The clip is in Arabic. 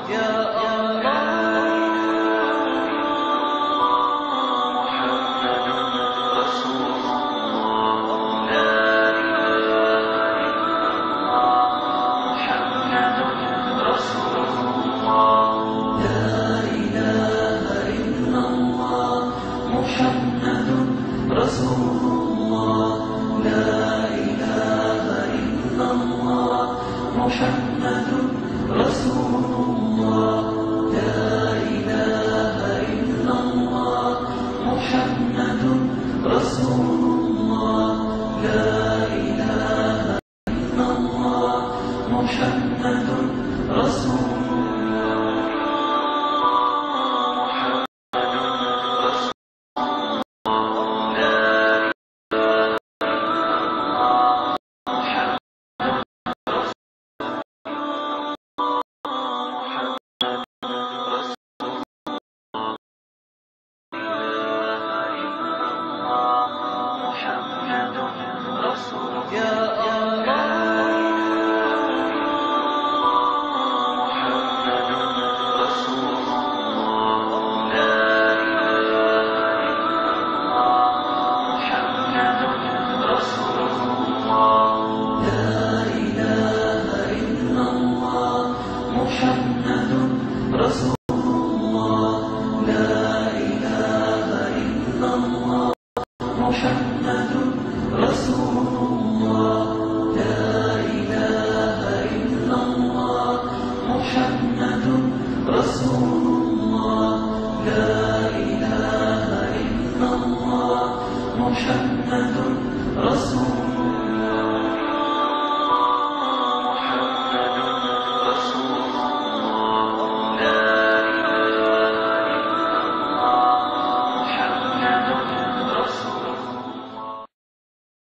يا الله محمد رسول الله لا إله إلا الله محمد رسول الله لا إله إلا الله محمد رسول الله لا إله إلا الله محمد رسول الله لا إله إلا الله محمد رسول الله لا إله إلا الله محمد رسول